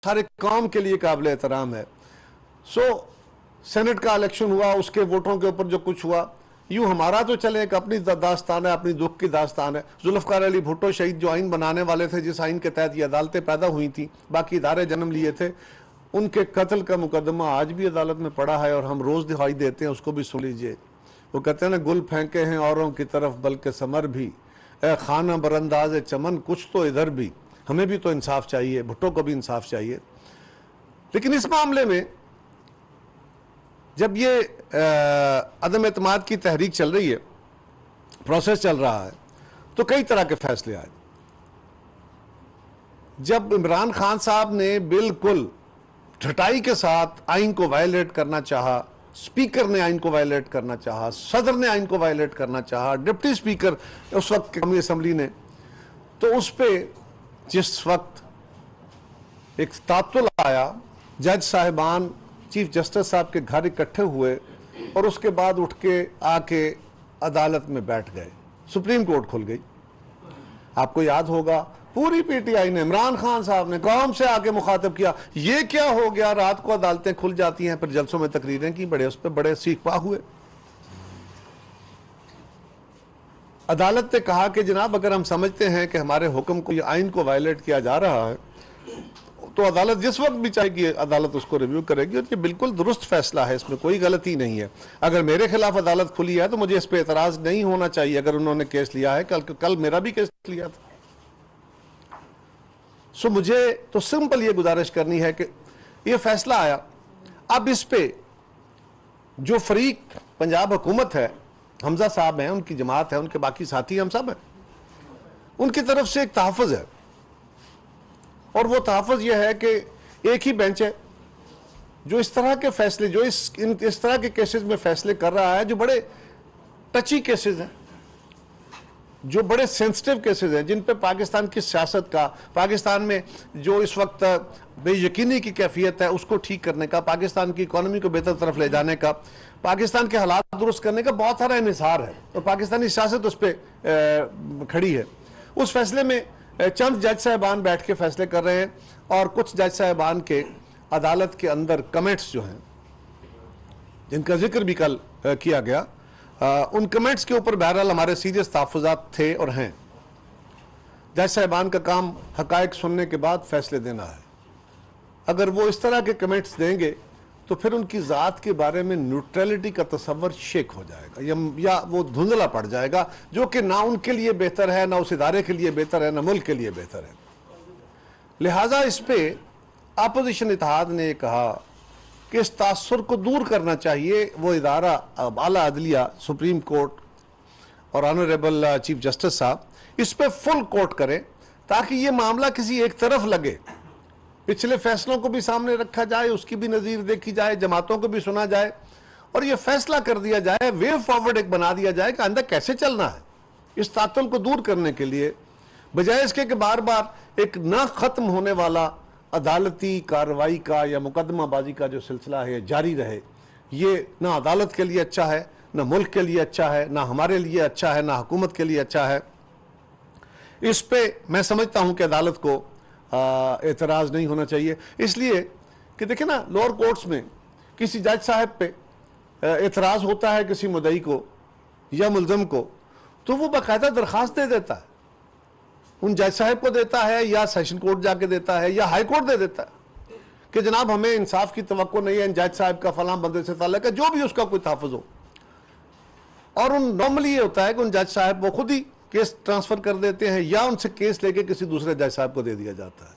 ہر ایک قوم کے لیے قابل احترام ہے. سینٹ کا الیکشن ہوا, اس کے ووٹوں کے اوپر جو کچھ ہوا, یوں ہمارا تو چلے ایک اپنی داستان ہے, اپنی دکھ کی داستان ہے. ذوالفقار علی بھٹو شہید جو آئین بنانے والے تھے, جس آئین کے تحت یہ عدالتیں پیدا ہوئی تھیں, باقی ادارے جنم لیے تھے, ان کے قتل کا مقدمہ آج بھی عدالت میں پڑا ہے اور ہم روز دکھائی دیتے ہیں. اس کو بھی سن لیجئے. وہ کہتے ہیں نا, گل پھینکے ہیں اوروں کی طرف بلکہ ثمر بھی, اے خانہ برانداز چمن کچھ تو ادھر بھی. ہمیں بھی تو انصاف چاہیے, بھٹو کو بھی انصاف چاہیے. لیکن اس معاملے میں جب یہ عدم اعتماد کی تحریک چل رہی ہے, پروسیس چل رہا ہے, تو کئی طرح کے فیصلے آئے. جب عمران خان صاحب نے بالکل ڈھٹائی کے ساتھ آئین کو وائلیٹ کرنا چاہا, سپیکر نے آئین کو وائلیٹ کرنا چاہا, صدر نے آئین کو وائلیٹ کرنا چاہا, ڈپٹی سپیکر اس وقت قومی اسمبلی نے, تو اس پہ جس وقت ایک تعطل آیا, جج صاحبان چیف جسٹس صاحب کے گھر اکٹھے ہوئے اور اس کے بعد اٹھ کے آ کے عدالت میں بیٹھ گئے. سپریم کورٹ کھل گئی. آپ کو یاد ہوگا پوری پی ٹی آئی نے, عمران خان صاحب نے قوم سے آ کے مخاطب کیا, یہ کیا ہو گیا, رات کو عدالتیں کھل جاتی ہیں, پھر جلسوں میں تقریریں کی, اس پہ بڑے سیخ پا ہوئے. عدالت نے کہا کہ جناب اگر ہم سمجھتے ہیں کہ ہمارے حکم کو, یہ آئین کو وائلیٹ کیا جا رہا ہے, تو عدالت جس وقت بھی چاہے گی عدالت اس کو ریویو کرے گی, اور یہ بالکل درست فیصلہ ہے, اس میں کوئی غلطی نہیں ہے. اگر میرے خلاف عدالت کھلی ہے تو مجھے اس پہ اعتراض نہیں ہونا چاہیے. اگر انہوں نے کیس لیا ہے, کل میرا بھی کیس لیا تھا. مجھے تو سمپل یہ گزارش کرنی ہے کہ یہ فیصلہ آیا, اب اس پہ جو فریق پنجاب حکومت ہے, حمزہ صاحب ہیں, ان کی جماعت ہے, ان کے باقی ساتھی ہم سب ہیں, ان کی طرف سے ایک تحفظ ہے, اور وہ تحفظ یہ ہے کہ ایک ہی بینچ ہے جو اس طرح کے فیصلے, جو اس طرح کے کیسز میں فیصلے کر رہا ہے, جو بڑے ٹچی کیسز ہیں, جو بڑے سینسٹیو کیسز ہیں, جن پہ پاکستان کی سیاست کا, پاکستان میں جو اس وقت بے یقینی کی کیفیت ہے اس کو ٹھیک کرنے کا, پاکستان کی اکانومی کو بہتر طرف لے جانے کا, پاکستان کے حالات درست کرنے کا بہت سارا انحصار ہے, اور پاکستانی سیاست اس پہ کھڑی ہے. اس فیصلے میں چند جج صاحبان بیٹھ کے فیصلے کر رہے ہیں, اور کچھ جج صاحبان کے عدالت کے اندر کمنٹس جو ہیں, جن کا ذکر بھی کل کیا گیا, ان کمنٹس کے اوپر بہرحال ہمارے سیریس تحفظات تھے اور ہیں. جج صاحبان کا کام حقائق سننے کے بعد فیصلے دینا ہے. اگر وہ اس طرح کے کمنٹس دیں گے تو پھر ان کی ذات کے بارے میں نیوٹرلٹی کا تصور شیک ہو جائے گا, یا وہ دھندلا پڑ جائے گا, جو کہ نہ ان کے لیے بہتر ہے, نہ اس ادارے کے لیے بہتر ہے, نہ ملک کے لیے بہتر ہے. لہٰذا اس پہ اپوزیشن اتحاد نے کہا کہ اس تاثر کو دور کرنا چاہیے. وہ ادارہ اعلیٰ عدلیہ, سپریم کورٹ اور آنریبل چیف جسٹس صاحب اس پہ فل کوٹ کریں, تاکہ یہ معاملہ کسی ایک طرف لگے. پچھلے فیصلوں کو بھی سامنے رکھا جائے, اس کی بھی نظیر دیکھی جائے, جماعتوں کو بھی سنا جائے, اور یہ فیصلہ کر دیا جائے, وے فارورڈ ایک بنا دیا جائے کہ آئندہ کیسے چلنا ہے. اس تعطل کو دور کرنے کے لیے, بجائے اس کے کہ بار بار ایک نہ ختم ہونے والا عدالتی کارروائی کا یا مقدمہ بازی کا جو سلسلہ ہے جاری رہے, یہ نہ عدالت کے لیے اچھا ہے, نہ ملک کے لیے اچھا ہے, نہ ہمارے لیے اچھا ہے, نہ حکومت کے لیے اچھا ہے. اس پہ میں سمجھتا ہوں کہ عدالت کو اعتراض نہیں ہونا چاہیے, اس لیے کہ دیکھیں نا, لوور کورٹس میں کسی جج صاحب پہ اعتراض ہوتا ہے کسی مدعی کو یا ملزم کو, تو وہ باقاعدہ درخواست دے دیتا ہے, ان جج صاحب کو دیتا ہے, یا سیشن کورٹ جا کے دیتا ہے, یا ہائی کورٹ دے دیتا ہے کہ جناب ہمیں انصاف کی توقع نہیں ہے, ان جج صاحب کا فلاں بندے سے تعلق ہے, جو بھی اس کا کوئی تحفظ ہو. اور نارملی یہ ہوتا ہے کہ ان جج صاحب وہ خود ہی کیس ٹرانسفر کر دیتے ہیں, یا ان سے کیس لے کے کسی دوسرے جج صاحب کو دے دیا جاتا ہے.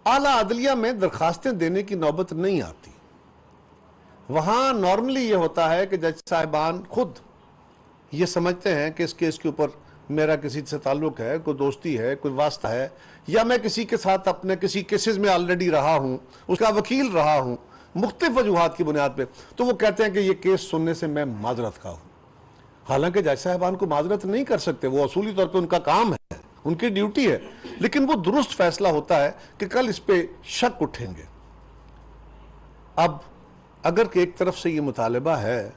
اعلیٰ عدلیہ میں درخواستیں دینے کی نوبت نہیں آتی. وہاں نارملی یہ ہوتا ہے کہ جج صاحبان خود یہ سمجھتے ہیں کہ اس کیس کے اوپر میرا کسی سے تعلق ہے, کوئی دوستی ہے, کوئی واسطہ ہے, یا میں کسی کے ساتھ اپنے کسی کیسز میں آلریڈی رہا ہوں, اس کا وکیل رہا ہوں, مختلف وجوہات کی بنیاد پہ, تو وہ کہتے ہیں کہ یہ کیس سننے سے میں معذرت کا ہوں. حالانکہ جج صاحبان کو معذرت نہیں کر سکتے, وہ اصولی طور پہ ان کا کام ہے, ان کی ڈیوٹی ہے, لیکن وہ درست فیصلہ ہوتا ہے کہ کل اس پہ شک اٹھیں گے. اب اگر کہ ایک طرف سے یہ مطالبہ ہے,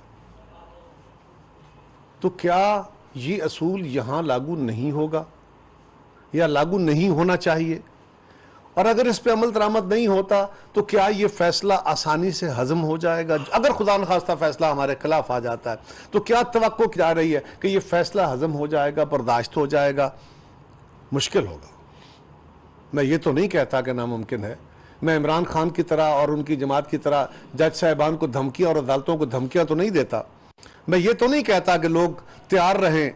تو کیا یہ اصول یہاں لاگو نہیں ہوگا, یا لاگو نہیں ہونا چاہیے؟ اور اگر اس پہ عمل درآمد نہیں ہوتا تو کیا یہ فیصلہ آسانی سے ہضم ہو جائے گا؟ اگر خدا نخواستہ فیصلہ ہمارے خلاف آ جاتا ہے تو کیا توقع کی جا رہی ہے کہ یہ فیصلہ ہضم ہو جائے گا، برداشت ہو جائے گا؟ مشکل ہوگا۔ میں یہ تو نہیں کہتا کہ ناممکن ہے، میں عمران خان کی طرح اور ان کی جماعت کی طرح جج صاحبان کو دھمکیاں اور عدالتوں کو دھمکیاں تو نہیں دیتا، میں یہ تو نہیں کہتا کہ لوگ تیار رہیں،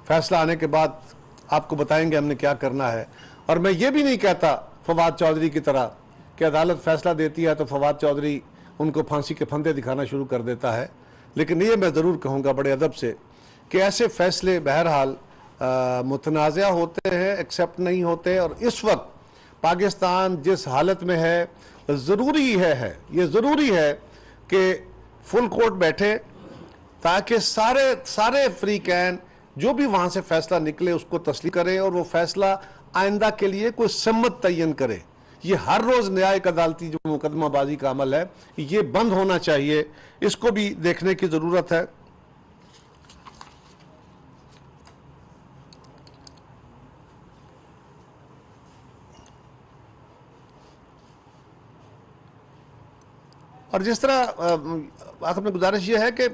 فیصلہ آنے کے بعد آپ کو بتائیں گے ہم نے کیا کرنا ہے، اور میں یہ بھی نہیں کہتا فواد چودھری کی طرح کہ عدالت فیصلہ دیتی ہے تو فواد چودھری ان کو پھانسی کے پھندے دکھانا شروع کر دیتا ہے، لیکن یہ میں ضرور کہوں گا بڑے ادب سے کہ ایسے فیصلے بہرحال متنازع ہوتے ہیں، ایکسیپٹ نہیں ہوتے، اور اس وقت پاکستان جس حالت میں ہے یہ ضروری ہے کہ فل کورٹ بیٹھے تاکہ سارے فریقین جو بھی وہاں سے فیصلہ نکلے اس کو تسلیم کرے اور وہ فیصلہ آئندہ کے لیے کوئی سمت تعین کرے۔ یہ ہر روز نیا ایک عدالتی جو مقدمہ بازی کا عمل ہے یہ بند ہونا چاہیے، اس کو بھی دیکھنے کی ضرورت ہے۔ اور جس طرح آخر میں گزارش یہ ہے کہ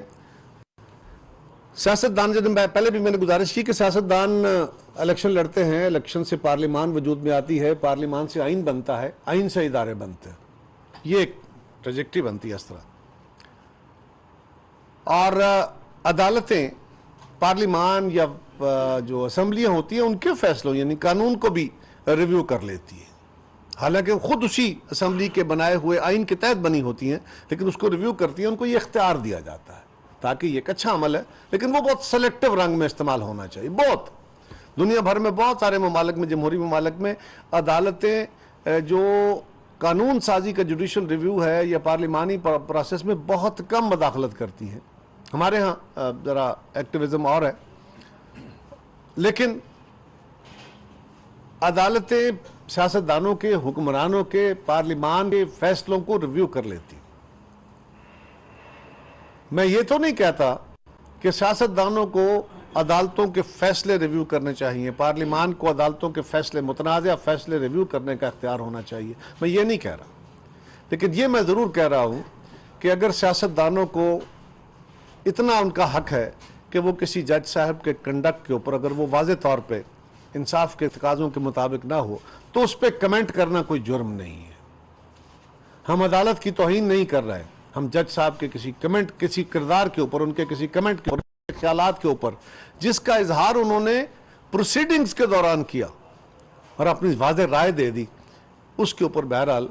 سیاستدان، پہلے بھی میں نے گزارش کی کہ سیاستدان الیکشن لڑتے ہیں، الیکشن سے پارلیمان وجود میں آتی ہے، پارلیمان سے آئین بنتا ہے، آئین سے ادارے بنتے ہیں، یہ ایک ٹریجیکٹری بنتی ہے اس طرح، اور عدالتیں پارلیمان یا جو اسمبلیاں ہوتی ہیں ان کے فیصلوں یعنی قانون کو بھی ریویو کر لیتی ہیں، حالانکہ خود اسی اسمبلی کے بنائے ہوئے آئین کے تحت بنی ہوتی ہیں، لیکن اس کو ریویو کرتی ہیں، ان کو یہ اختیار دیا جاتا ہے تاکہ یہ ایک اچھا عمل ہے، لیکن وہ بہت سلیکٹیو رنگ میں استعمال ہونا چاہیے۔ بہت دنیا بھر میں بہت سارے ممالک میں، جمہوری ممالک میں، عدالتیں جو قانون سازی کا جوڈیشل ریویو ہے یا پارلیمانی پروسیس میں بہت کم مداخلت کرتی ہیں۔ ہمارے ہاں ذرا ایکٹیویزم اور ہے، لیکن عدالتیں سیاستدانوں کے، حکمرانوں کے، پارلیمان کے فیصلوں کو ریویو کر لیتی۔ میں یہ تو نہیں کہتا کہ سیاستدانوں کو عدالتوں کے فیصلے ریویو کرنے چاہیے، پارلیمان کو عدالتوں کے فیصلے، متنازع فیصلے ریویو کرنے کا اختیار ہونا چاہیے، میں یہ نہیں کہہ رہا، لیکن یہ میں ضرور کہہ رہا ہوں کہ اگر سیاستدانوں کو اتنا ان کا حق ہے کہ وہ کسی جج صاحب کے کنڈکٹ کے اوپر اگر وہ واضح طور پہ انصاف کے تقاضوں کے مطابق نہ ہو تو اس پہ کمنٹ کرنا کوئی جرم نہیں ہے۔ ہم عدالت کی توہین نہیں کر رہے، ہم جج صاحب کے کسی کردار کے اوپر، ان کے کسی کمنٹ کے اوپر، خیالات کے اوپر جس کا اظہار انہوں نے پروسیڈنگز کے دوران کیا اور اپنی واضح رائے دے دی، اس کے اوپر بہرحال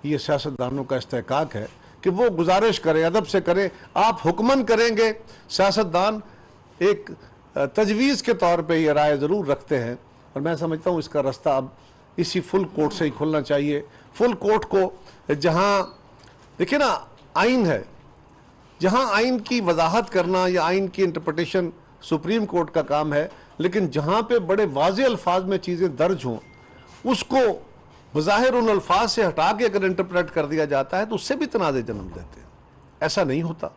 یہ سیاستدانوں کا استحقاق ہے کہ وہ گزارش کریں، ادب سے کریں۔ آپ حکمن کریں گے، سیاستدان ایک تجویز کے طور پہ یہ رائے ضرور رکھتے ہیں، اور میں سمجھتا ہوں اس کا رستہ اب اسی فل کورٹ سے ہی کھلنا چاہیے۔ فل کورٹ کو جہاں دیکھیں نا آئین ہے، جہاں آئین کی وضاحت کرنا یا آئین کی انٹرپریٹیشن سپریم کورٹ کا کام ہے، لیکن جہاں پہ بڑے واضح الفاظ میں چیزیں درج ہوں اس کو بظاہر ان الفاظ سے ہٹا کے اگر انٹرپریٹ کر دیا جاتا ہے تو اس سے بھی تنازع جنم دیتے ہیں۔ ایسا نہیں ہوتا،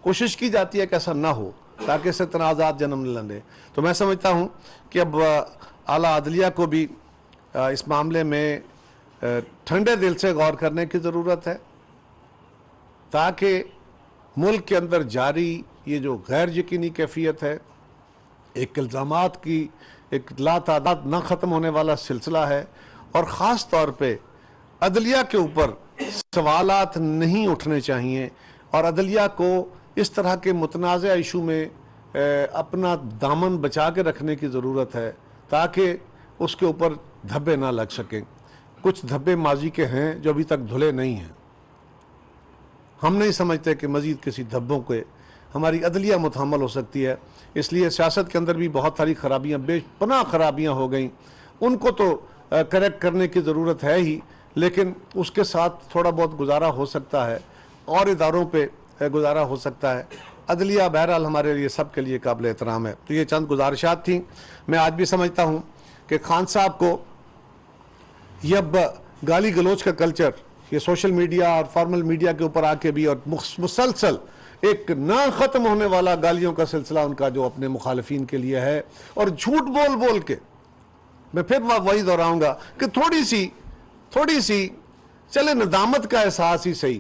کوشش کی جاتی ہے کہ ایسا نہ ہو تاکہ اس سے تنازعات جنم نہ لیں۔ تو میں سمجھتا ہوں کہ اب اعلیٰ عدلیہ کو بھی اس معاملے میں ٹھنڈے دل سے غور کرنے کی ضرورت ہے تاکہ ملک کے اندر جاری یہ جو غیر یقینی کیفیت ہے، ایک الزامات کی ایک لا تعداد نہ ختم ہونے والا سلسلہ ہے، اور خاص طور پہ عدلیہ کے اوپر سوالات نہیں اٹھنے چاہیے، اور عدلیہ کو اس طرح کے متنازع ایشو میں اپنا دامن بچا کے رکھنے کی ضرورت ہے تاکہ اس کے اوپر دھبے نہ لگ سکیں۔ کچھ دھبے ماضی کے ہیں جو ابھی تک دھلے نہیں ہیں، ہم نہیں سمجھتے کہ مزید کسی دھبوں کے ہماری عدلیہ متحمل ہو سکتی ہے، اس لیے سیاست کے اندر بھی بہت ساری خرابیاں، بے پناہ خرابیاں ہو گئیں، ان کو تو کریکٹ کرنے کی ضرورت ہے ہی، لیکن اس کے ساتھ تھوڑا بہت گزارا ہو سکتا ہے، اور اداروں پہ گزارا ہو سکتا ہے۔ عدلیہ بہرحال ہمارے لیے سب کے لیے قابل احترام ہے۔ تو یہ چند گزارشات تھیں۔ میں آج بھی سمجھتا ہوں کہ خان صاحب کو یہ اب گالی گلوچ کا کلچر، یہ سوشل میڈیا اور فارمل میڈیا کے اوپر آ کے بھی، اور مسلسل ایک نہ ختم ہونے والا گالیوں کا سلسلہ ان کا جو اپنے مخالفین کے لیے ہے، اور جھوٹ بول بول کے، میں پھر وہی دہراؤں گا کہ تھوڑی سی تھوڑی سی چلے ندامت کا احساس ہی صحیح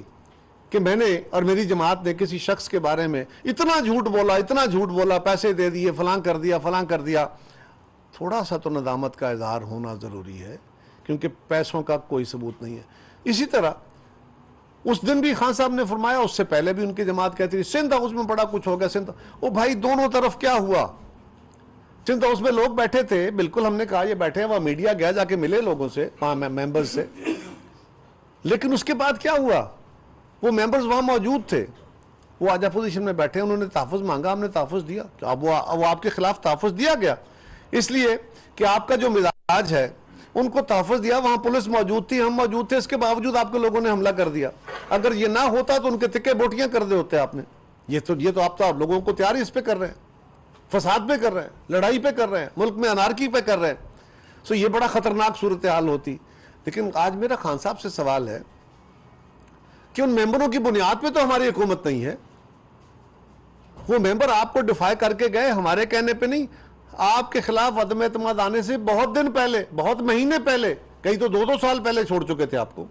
کہ میں نے اور میری جماعت نے کسی شخص کے بارے میں اتنا جھوٹ بولا، پیسے دے دیے، فلاں کر دیا. تھوڑا سا تو ندامت کا اظہار ہونا ضروری ہے، کیونکہ پیسوں کا کوئی ثبوت نہیں ہے. اسی طرح اس دن بھی خان صاحب نے فرمایا، اس سے پہلے بھی ان کی جماعت کہتی تھی سندھ ہاؤس میں بڑا کچھ ہو گیا. سندھ او بھائی، دونوں طرف کیا ہوا؟ سندھ ہاؤس میں لوگ بیٹھے تھے، بالکل ہم نے کہا یہ بیٹھے ہیں، وہاں میڈیا گیا، جا کے ملے لوگوں سے، ممبرز سے، لیکن اس کے بعد کیا ہوا؟ وہ ممبرز وہاں موجود تھے، وہ آج اپوزیشن میں بیٹھے، انہوں نے تحفظ مانگا، ہم نے تحفظ دیا. اب وہ آپ کے خلاف تحفظ دیا گیا اس لیے کہ آپ کا جو مزاج ہے، ان کو تحفظ دیا. وہاں پولیس موجود تھی، ہم موجود تھے، اس کے باوجود آپ کے لوگوں نے حملہ کر دیا. اگر یہ نہ ہوتا تو ان کے تکے بوٹیاں کر دے ہوتے آپ نے. یہ تو آپ لوگوں کو تیاری اس پہ کر رہے ہیں، فساد پہ کر رہے ہیں، لڑائی پہ کر رہے ہیں، ملک میں انارکی پہ کر رہے ہیں. سو یہ بڑا خطرناک صورتحال ہوتی. لیکن آج میرا خان صاحب سے سوال ہے کہ ان ممبروں کی بنیاد پہ تو ہماری حکومت نہیں ہے. وہ ممبر آپ کو ڈیفائی کر کے گئے، ہمارے کہنے پہ نہیں. آپ کے خلاف عدم اعتماد آنے سے بہت دن پہلے، بہت مہینے پہلے، کئی تو 2 سال پہلے چھوڑ چکے تھے آپ کو.